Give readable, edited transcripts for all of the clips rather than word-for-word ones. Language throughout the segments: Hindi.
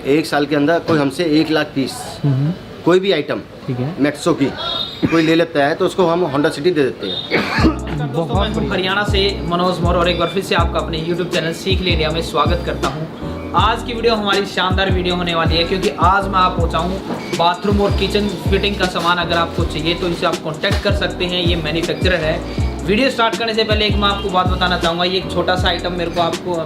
1 साल के अंदर कोई हमसे 1 लाख पीस कोई भी आइटम, ठीक है, मैक्सो की कोई ले लेता है तो उसको हम होंडा सिटी दे देते हैं। बहुत हरियाणा से मनोज मौर्य और एक बार फिर से आपका अपने YouTube चैनल सीख ले इंडिया में स्वागत करता हूं। आज की वीडियो हमारी शानदार वीडियो होने वाली है, क्योंकि आज मैं आप पहुंचा हूं बाथरूम और किचन फिटिंग का सामान अगर आपको चाहिए तो इसे आप कांटेक्ट कर सकते हैं। ये मैन्युफैक्चरर है। वीडियो स्टार्ट करने से पहले एक मैं आपको बात बताना चाहूँगा। ये एक छोटा सा आइटम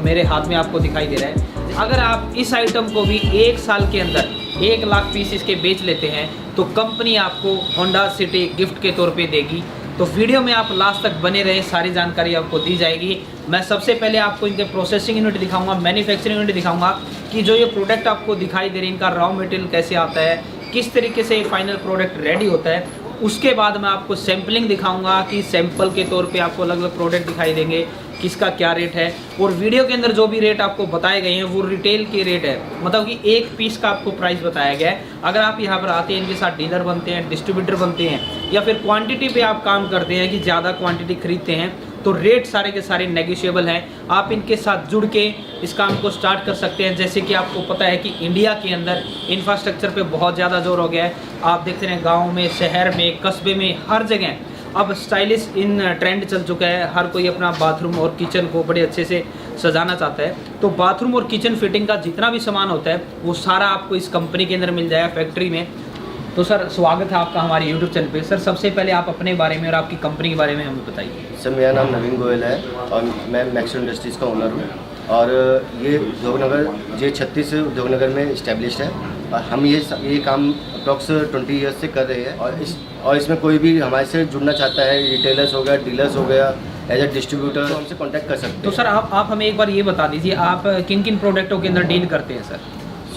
मेरे हाथ में आपको दिखाई दे रहा है। अगर आप इस आइटम को भी 1 साल के अंदर 1 लाख पीस इसके बेच लेते हैं तो कंपनी आपको होंडा सिटी गिफ्ट के तौर पे देगी। तो वीडियो में आप लास्ट तक बने रहें, सारी जानकारी आपको दी जाएगी। मैं सबसे पहले आपको इनके प्रोसेसिंग यूनिट दिखाऊंगा, मैन्युफैक्चरिंग यूनिट दिखाऊंगा कि जो ये प्रोडक्ट आपको दिखाई दे रही है इनका रॉ मटेरियल कैसे आता है, किस तरीके से फाइनल प्रोडक्ट रेडी होता है। उसके बाद मैं आपको सैम्पलिंग दिखाऊंगा कि सैंपल के तौर पे आपको अलग अलग प्रोडक्ट दिखाई देंगे, किसका क्या रेट है। और वीडियो के अंदर जो भी रेट आपको बताए गए हैं वो रिटेल के रेट है, मतलब कि एक पीस का आपको प्राइस बताया गया है। अगर आप यहाँ पर आते हैं, इनके साथ डीलर बनते हैं, डिस्ट्रीब्यूटर बनते हैं, या फिर क्वांटिटी पे आप काम करते हैं कि ज़्यादा क्वांटिटी खरीदते हैं, तो रेट सारे के सारे नेगोशिएबल हैं। आप इनके साथ जुड़ के इस काम को स्टार्ट कर सकते हैं। जैसे कि आपको पता है कि इंडिया के अंदर इंफ्रास्ट्रक्चर पे बहुत ज़्यादा जोर हो गया है। आप देखते हैं गांव में, शहर में, कस्बे में, हर जगह अब स्टाइलिश इन ट्रेंड चल चुका है। हर कोई अपना बाथरूम और किचन को बड़े अच्छे से सजाना चाहता है। तो बाथरूम और किचन फिटिंग का जितना भी सामान होता है वो सारा आपको इस कंपनी के अंदर मिल जाएगा, फैक्ट्री में। तो सर स्वागत है आपका हमारे यूट्यूब चैनल पे। सर सबसे पहले आप अपने बारे में और आपकी कंपनी के बारे में हमें बताइए। सर मेरा नाम नवीन गोयल है और मैं मैक्सो इंडस्ट्रीज़ का ओनर हूँ। और ये उद्योगनगर J36 उद्योगनगर में इस्टेब्लिश्ड है। और हम ये काम अप्रॉक्स 20 ईयर्स से कर रहे हैं। और इसमें कोई भी हमारे से जुड़ना चाहता है, रिटेलर्स हो गया, डीलर्स हो गया, एज ए डिस्ट्रीब्यूटर, तो हमसे कांटेक्ट कर सकते हैं। तो सर आप हमें एक बार ये बता दीजिए, आप किन किन प्रोडक्टों के अंदर डील करते हैं सर?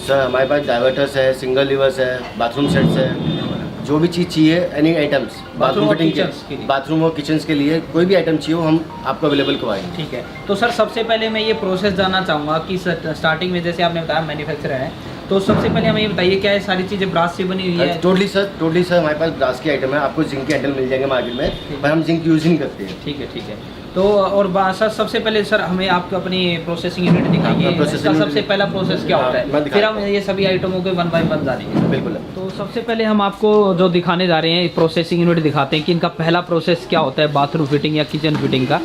सर हमारे पास डाइवर्टर्स है, सिंगल लीवर्स है, बाथरूम सेट्स है, जो भी चीज़ चाहिए, एनी आइटम्स बाथरूम फिटिंग के, बाथरूम और किचन के लिए कोई भी आइटम चाहिए वो हम आपको अवेलेबल करवाएंगे। ठीक है। तो सर सबसे पहले मैं ये प्रोसेस जानना चाहूँगा कि स्टार्टिंग में जैसे आपने बताया मैन्युफैक्चरर है, तो सबसे पहले हमें ये बताइए क्या ये सारी चीज़ें ब्रास से बनी हुई है? टोटली सर हमारे पास ब्रास के आइटम है। आपको जिंक के आइटम मिल जाएंगे मार्केट में, पर हम जिंक यूज नहीं करते हैं। ठीक है। तो और सर सबसे पहले सर हमें आपको अपनी प्रोसेसिंग यूनिट दिखाइए। इसका सबसे पहला प्रोसेस क्या होता है, फिर हम ये सभी आइटमों के 1 बाय 1 जानेंगे। बिल्कुल। तो सबसे पहले हम आपको जो दिखाने जा रहे हैं प्रोसेसिंग यूनिट दिखाते हैं कि इनका पहला प्रोसेस क्या होता है बाथरूम फिटिंग या किचन फिटिंग का,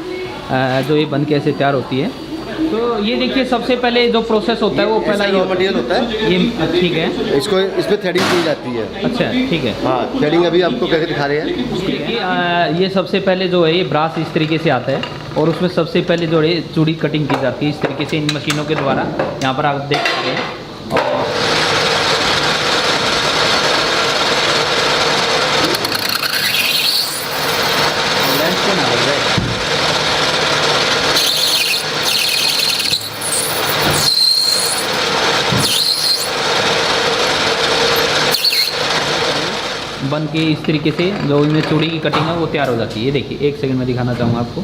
जो ये बन के ऐसे तैयार होती है। तो ये देखिए सबसे पहले जो प्रोसेस होता है वो पहला रॉ मटेरियल होता है ये। ठीक है। इसमें थ्रेडिंग की जाती है। अच्छा ठीक है। हाँ, थ्रेडिंग अभी आपको कैसे दिखा रहे हैं। ये सबसे पहले जो है ये ब्रास इस तरीके से आता है और उसमें सबसे पहले जो है चूड़ी कटिंग की जाती है इस तरीके से इन मशीनों के द्वारा। यहाँ पर आप देख सकते हैं। बन के इस तरीके से जो इनमें चूड़ी की कटिंग है वो तैयार हो जाती है। ये देखिए, एक सेकंड में दिखाना चाहूँगा आपको।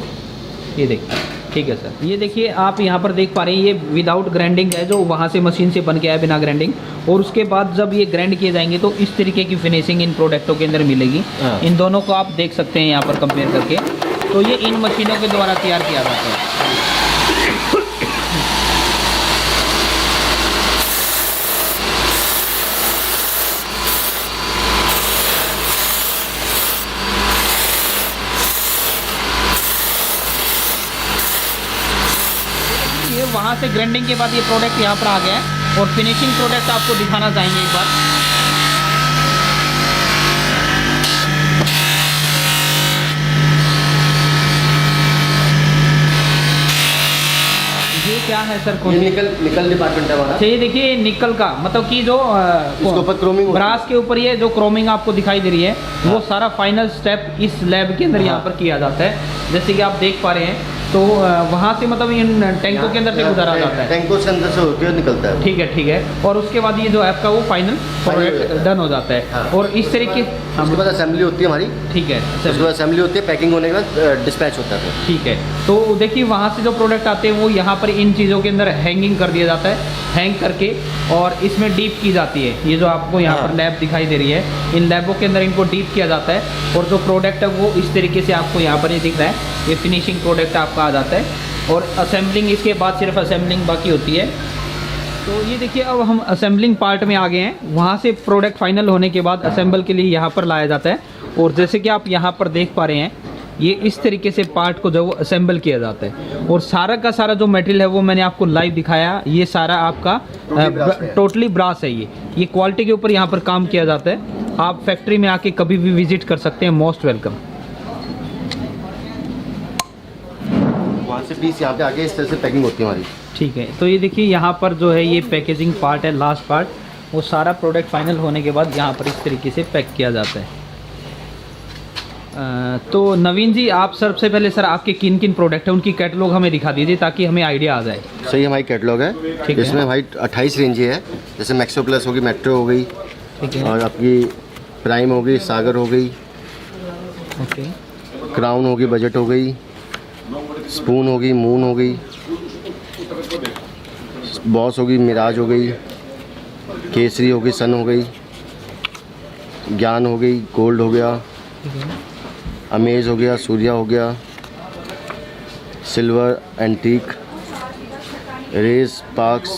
ये देखिए, ठीक है सर। ये देखिए आप यहाँ पर देख पा रहे हैं ये विदाउट ग्राइंडिंग है, जो वहाँ से मशीन से बन के आया बिना ग्राइंडिंग। और उसके बाद जब ये ग्राइंड किए जाएंगे तो इस तरीके की फिनिशिंग इन प्रोडक्टों के अंदर मिलेगी। इन दोनों को आप देख सकते हैं यहाँ पर कंपेयर करके। तो ये इन मशीनों के द्वारा तैयार किया जाता है। वहाँ से ग्राइंडिंग के बाद ये प्रोडक्ट यहाँ पर आ गया है और फिनिशिंग प्रोडक्ट आपको दिखाना चाहेंगे एक बार। ये क्या है सर? ये निकल डिपार्टमेंट है हमारा। अच्छा, ये देखिए निकल का, मतलब कि जो इसके ऊपर क्रोमिंग, ब्रास के ऊपर ये जो क्रोमिंग आपको दिखाई दे रही है वो सारा फाइनल स्टेप इस लैब के अंदर यहाँ पर किया जाता है। जैसे कि आप देख पा रहे हैं। तो वहाँ से मतलब इन टैंकों के अंदर से गुजारा जाता है, टैंकों से अंदर से होकर निकलता है। ठीक है। और उसके बाद ये जो आपका वो फाइनल प्रोडक्ट डन हो जाता है। और इस तरीके उसके बाद असेंबली होती है हमारी। ठीक है। उसके बाद असेंबली होती है, पैकिंग होने के बाद डिस्पैच होता है। ठीक है। तो देखिए वहाँ से जो प्रोडक्ट आते हैं वो यहाँ पर इन चीज़ों के अंदर हैंगिंग कर दिया जाता है, हैंग करके, और इसमें डीप की जाती है। ये जो आपको यहाँ पर लैब दिखाई दे रही है, इन लैबों के अंदर इनको डीप किया जाता है। और जो प्रोडक्ट है वो इस तरीके से आपको यहाँ पर ये दिख रहा है, ये फिनिशिंग प्रोडक्ट आपका आ जाता है। और असेंबलिंग इसके बाद सिर्फ असेंबलिंग बाकी होती है। तो ये देखिए अब हम असेंबलिंग पार्ट में आ गए हैं। वहाँ से प्रोडक्ट फाइनल होने के बाद असेंबल के लिए यहाँ पर लाया जाता है। और जैसे कि आप यहाँ पर देख पा रहे हैं, ये इस तरीके से पार्ट को जो असेंबल किया जाता है। और सारा का सारा जो मटेरियल है वो मैंने आपको लाइव दिखाया। ये सारा आपका टोटली ब्रास है। ये क्वालिटी के ऊपर यहाँ पर काम किया जाता है। आप फैक्ट्री में आके कभी भी विजिट कर सकते हैं, मोस्ट वेलकम। वहाँ से पीस यहाँ पे आके इस तरह से पैकिंग होती है हमारी। ठीक है, तो ये देखिए यहाँ पर जो है ये पैकेजिंग पार्ट है, लास्ट पार्ट। वो सारा प्रोडक्ट फाइनल होने के बाद यहाँ पर इस तरीके से पैक किया जाता है। तो नवीन जी, आप सबसे पहले सर आपके किन किन प्रोडक्ट है उनकी कैटलॉग हमें दिखा दीजिए ताकि हमें आइडिया आ जाए। सही, हमारी कैटलॉग है। ठीक है। इसमें हमारी 28 रेंज है। जैसे मैक्सो प्लस होगी, मेट्रो हो गई, ठीक है, और आपकी प्राइम हो गई, सागर हो गई, ओके, क्राउन होगी, बजट हो गई, स्पून होगी, मून हो गई, बॉस होगी, मिराज हो गई, केसरी हो गई, सन हो गई, ज्ञान हो गई, गोल्ड हो गया, ठीक है, अमेज हो गया, सूर्या हो गया, सिल्वर, एंटीक, रेस, पार्क्स,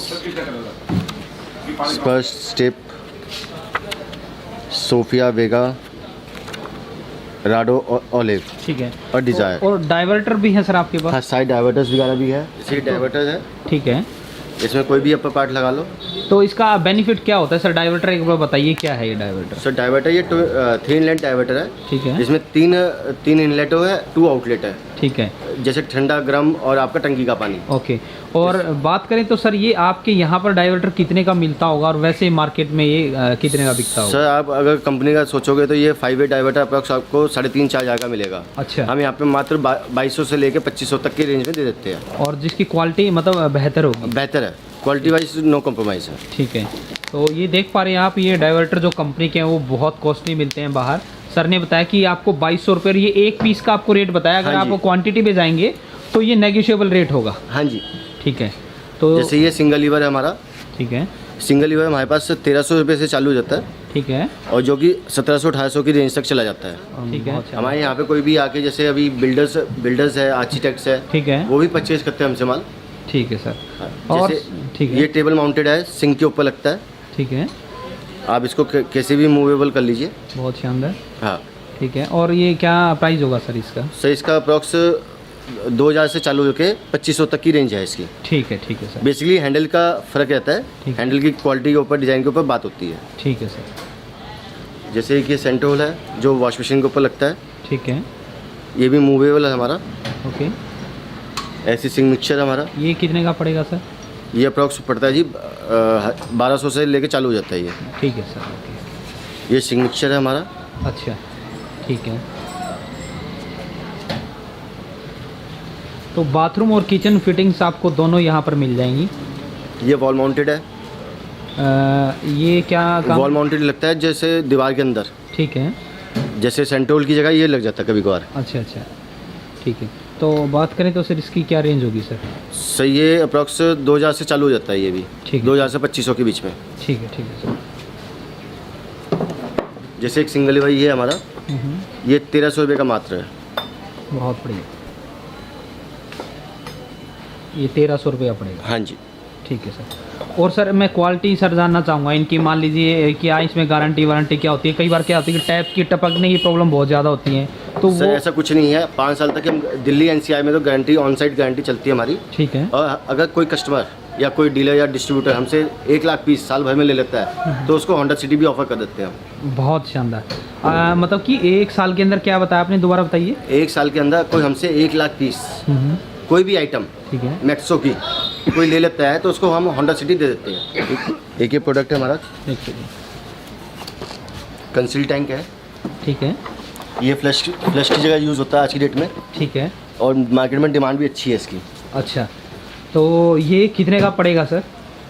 स्पर्श, स्टेप, सोफिया, वेगा, राडो और ओलिव ठीक है। और डिजायर। और डाइवर्टर भी है सर आपके पास? हाँ, साइड डाइवर्टर्स वगैरह भी है। जैसे डाइवर्टर है, ठीक है। इसमें कोई भी अपर पार्ट लगा लो। तो इसका बेनिफिट क्या होता है सर? डाइवर्टर एक बार बताइए, क्या है ये डाइवर्टर? सर डाइवर्टर ये 3 इनलेट डाइवर्टर है। ठीक है, इसमें तीन इनलेट है, 2 आउटलेट है। ठीक है, जैसे ठंडा, गर्म और आपका टंकी का पानी। ओके। और बात करें तो सर ये आपके यहाँ पर डाइवर्टर कितने का मिलता होगा और वैसे मार्केट में ये कितने का बिकता होगा? सर आप अगर कंपनी का सोचोगे तो ये 5 वे डाइवर्टर अप्रॉक्स आपको 3.5-4 हज़ार का मिलेगा। अच्छा। हम यहाँ पे मात्र 2200 से लेके 2500 तक की रेंज में दे देते हैं। और जिसकी क्वालिटी मतलब बेहतर होगी? बेहतर है, क्वालिटी वाइज नो कॉम्प्रोमाइज़ है। ठीक है। तो ये देख पा रहे हैं आप, ये डाइवर्टर जो कंपनी के हैं वो बहुत कॉस्टली मिलते हैं बाहर। सर ने बताया कि आपको 2200 रुपये, ये एक पीस का आपको रेट बताया। अगर हाँ आप जी। क्वांटिटी पे जाएंगे तो ये नेगोशिएबल रेट होगा। हाँ जी। ठीक है। तो जैसे ये सिंगल लीवर है हमारा। ठीक है, सिंगल लीवर हमारे पास 1300 रुपये से चालू हो जाता है, ठीक है, और जो कि 1700-1800 की रेंज तक चला जाता है। ठीक है, हमारे यहाँ पे कोई भी आके, जैसे अभी बिल्डर्स है, आर्किटेक्ट्स है, ठीक है, वो भी परचेज करते हैं हमसे माल। ठीक है सर। और जैसे ठीक है, ये टेबल माउंटेड है, सिंक के ऊपर लगता है। ठीक है, आप इसको कैसे भी मूवेबल कर लीजिए। बहुत शानदार। हाँ, ठीक है। और ये क्या प्राइस होगा सर इसका? सर इसका अप्रॉक्स 2000 से चालू होकर 2500 तक की रेंज है इसकी। ठीक है, ठीक है सर। बेसिकली हैंडल का फ़र्क रहता है, ठीक है। हैंडल की क्वालिटी के ऊपर, डिज़ाइन के ऊपर बात होती है। ठीक है सर। जैसे कि ये सेंटोल है जो वॉश मशीन के ऊपर लगता है, ठीक है, ये भी मूवेबल है हमारा। ओके। ऐसी सिंग मिक्सचर हमारा, ये कितने का पड़ेगा सर? ये अप्रॉक्स पड़ता है जी 1200 से लेके चालू हो जाता है ये। ठीक है सर, ओके। ये सिंग मिक्सचर है हमारा। अच्छा, ठीक है। तो बाथरूम और किचन फिटिंग्स आपको दोनों यहाँ पर मिल जाएंगी। ये वॉल माउंटेड है। ये क्या काम? वॉल माउंटेड लगता है जैसे दीवार के अंदर, ठीक है, जैसे सेंटोल की जगह ये लग जाता है कभी कभार। अच्छा अच्छा, ठीक है। तो बात करें तो सर इसकी क्या रेंज होगी सर? सही, ये अप्रॉक्स 2000 से चालू हो जाता है ये भी। ठीक है। 2000 से 2500 के बीच में। ठीक है, ठीक है सर। जैसे एक सिंगल लीवर ये हमारा, ये 1300 रुपये का मात्र है। बहुत बढ़िया। ये 1300 रुपये का पड़ेगा? हाँ जी। ठीक है सर। और सर मैं क्वालिटी सर जानना चाहूँगा इनकी। मान लीजिए क्या इसमें गारंटी वारंटी क्या होती है? कई बार क्या होती है कि टैप की टपकने की प्रॉब्लम बहुत ज़्यादा होती है, तो सर वो ऐसा कुछ नहीं है। 5 साल तक हम दिल्ली NCR में तो गारंटी, ऑन साइट गारंटी चलती है हमारी। ठीक है, और अगर कोई कस्टमर या कोई डीलर या डिस्ट्रीब्यूटर हमसे 1 लाख पीस साल भर में ले लेता है तो उसको होंडा सिटी भी ऑफर कर देते हैं हम। बहुत शानदार। मतलब कि 1 साल के अंदर क्या बताया आपने, दोबारा बताइए? 1 साल के अंदर कोई हमसे 1 लाख पीस कोई भी आइटम, ठीक है, मैक्सो की कोई ले लेता है तो उसको हम होंडा सिटी दे देते हैं। एक ये प्रोडक्ट है हमारा, एक सेकंड। कंसील टैंक है। ठीक है, ये फ्लश की जगह यूज़ होता है आज की डेट में, ठीक है, और मार्केट में डिमांड भी अच्छी है इसकी। अच्छा। तो ये कितने का पड़ेगा सर?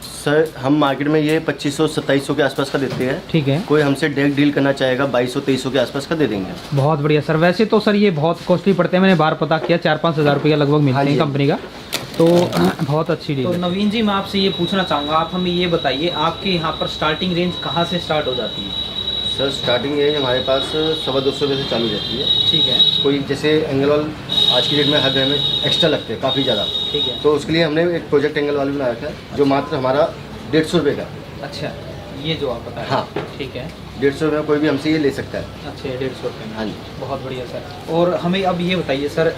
सर हम मार्केट में ये 2500-2700 के आसपास का देते हैं। ठीक है, कोई हमसे डायरेक्ट डील करना चाहेगा 2200-2300 के आसपास का दे देंगे। बहुत बढ़िया सर। वैसे तो सर ये बहुत कॉस्टली पड़ते हैं, मैंने बाहर पता किया, 4-5 हज़ार रुपये लगभग मिलते हाँ हैं जी। कंपनी का। तो बहुत अच्छी डील। तो नवीन जी मैं आपसे ये पूछना चाहूँगा, आप हमें ये बताइए आपके यहाँ पर स्टार्टिंग रेंज कहाँ से स्टार्ट हो जाती है? सर स्टार्टिंग रेंज हमारे पास 250 रुपये से चालू हो जाती है। ठीक है, कोई जैसे एंगल वाल आज की डेट में हर घर में एक्स्ट्रा लगते हैं काफ़ी ज़्यादा, ठीक है, तो उसके लिए हमने एक प्रोजेक्ट एंगल वाल बना रखा है जो मात्र हमारा 150 रुपये का। अच्छा, ये जो आप बता रहे हैं। हाँ। ठीक है। 150 रुपये में कोई भी हमसे ये ले सकता है। अच्छा, 150 रुपये में। हाँ जी। बहुत बढ़िया सर। और हमें अब ये बताइए सर,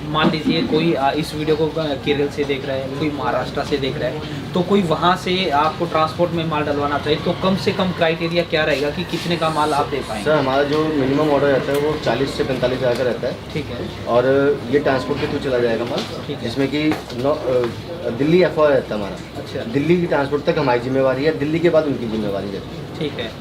मान लीजिए कोई इस वीडियो को केरल से देख रहा है, कोई महाराष्ट्र से देख रहा है, तो कोई वहाँ से आपको ट्रांसपोर्ट में माल डलवाना चाहिए तो कम से कम क्राइटेरिया क्या रहेगा कि कितने का माल आप दे पाएंगे? सर हमारा जो मिनिमम ऑर्डर रहता है वो 40 से 45 हज़ार का रहता है। ठीक है। और ये ट्रांसपोर्ट के थ्रू चला जाएगा माल, ठीक है। जिसमें कि दिल्ली FOR रहता है हमारा। अच्छा। दिल्ली की ट्रांसपोर्ट तक हमारी जिम्मेवारी है, दिल्ली के बाद उनकी जिम्मेवारी रहती है। ठीक है।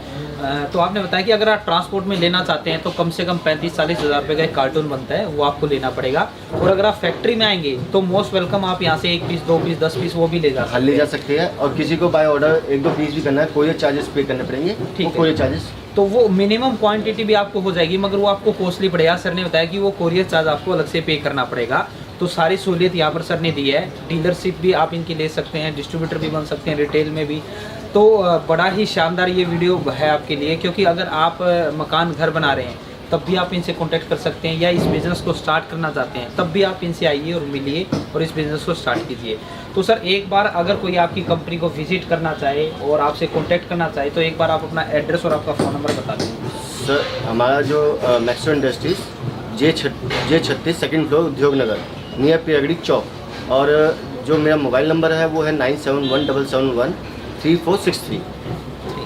तो आपने बताया कि अगर आप ट्रांसपोर्ट में लेना चाहते हैं तो कम से कम 35-40 हज़ार रुपये का एक कार्टून बनता है, वो आपको लेना पड़ेगा। और अगर आप फैक्ट्री में आएंगे तो मोस्ट वेलकम, आप यहाँ से 1 पीस 2 पीस 10 पीस वो भी ले जा सकते हाँ, ले जा सकते हैं। और किसी को बाय ऑर्डर 1-2 पीस भी करना है, कोई चार्जेस पे करने पड़ेंगे। ठीक है। कोई चार्जेस तो वो मिनिमम क्वांटिटी भी आपको हो जाएगी, मगर वो आपको कॉस्टली पड़ेगा। सर ने बताया कि वो कोरियर चार्ज आपको अलग से पे करना पड़ेगा। तो सारी सहूलियत यहाँ पर सर ने दी है। डीलरशिप भी आप इनकी ले सकते हैं, डिस्ट्रीब्यूटर भी बन सकते हैं रिटेल में भी। तो बड़ा ही शानदार ये वीडियो है आपके लिए, क्योंकि अगर आप मकान घर बना रहे हैं तब भी आप इनसे कांटेक्ट कर सकते हैं, या इस बिज़नेस को स्टार्ट करना चाहते हैं तब भी आप इनसे आइए और मिलिए और इस बिज़नेस को स्टार्ट कीजिए। तो सर एक बार अगर कोई आपकी कंपनी को विजिट करना चाहे और आपसे कांटेक्ट करना चाहे तो एक बार आप अपना एड्रेस और आपका फ़ोन नंबर बता दें। सर हमारा जो Maxo industries J36 second floor उद्योग नगर नियर पिरगड़ी चौक, और जो मेरा मोबाइल नंबर है वो है 9717713463।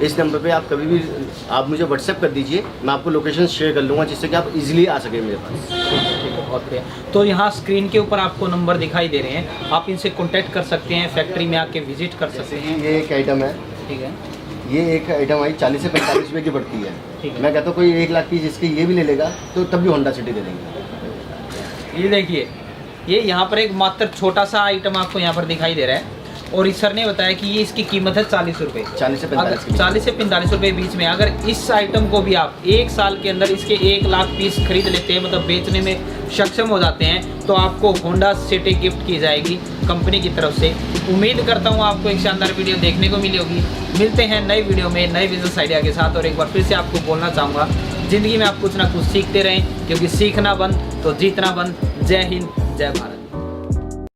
इस नंबर पे आप कभी भी आप मुझे व्हाट्सएप कर दीजिए, मैं आपको लोकेशन शेयर कर लूँगा जिससे कि आप इजीली आ सकें मेरे पास। ठीक है, बहुत बढ़िया। तो यहाँ स्क्रीन के ऊपर आपको नंबर दिखाई दे रहे हैं, आप इनसे कांटेक्ट कर सकते हैं, फैक्ट्री में आके विजिट कर सकते हैं। ये एक आइटम है। ठीक है। ये एक आइटम आई 40 से 45 रुपये की पड़ती है। ठीक है। मैं कहता हूँ कोई 1 लाख पीस इसके ये भी ले लेगा तो तब भी होंडा सिटी दे देंगे। ये देखिए, ये यहाँ पर एक मात्र छोटा सा आइटम आपको यहाँ पर दिखाई दे रहा है, और इस सर ने बताया कि ये इसकी कीमत है 40 रुपये। 40 से 45 की। 40 से 45 रुपये बीच में। अगर इस आइटम को भी आप 1 साल के अंदर इसके 1 लाख पीस खरीद लेते हैं, मतलब बेचने में सक्षम हो जाते हैं, तो आपको होंडा सिटी गिफ्ट की जाएगी कंपनी की तरफ से। उम्मीद करता हूँ आपको एक शानदार वीडियो देखने को मिली होगी। मिलते हैं नई वीडियो में नए बिजनेस आइडिया के साथ। और एक बार फिर से आपको बोलना चाहूँगा, ज़िंदगी में आप कुछ ना कुछ सीखते रहें, क्योंकि सीखना बंद तो जीतना बंद। जय हिंद, जय भारत।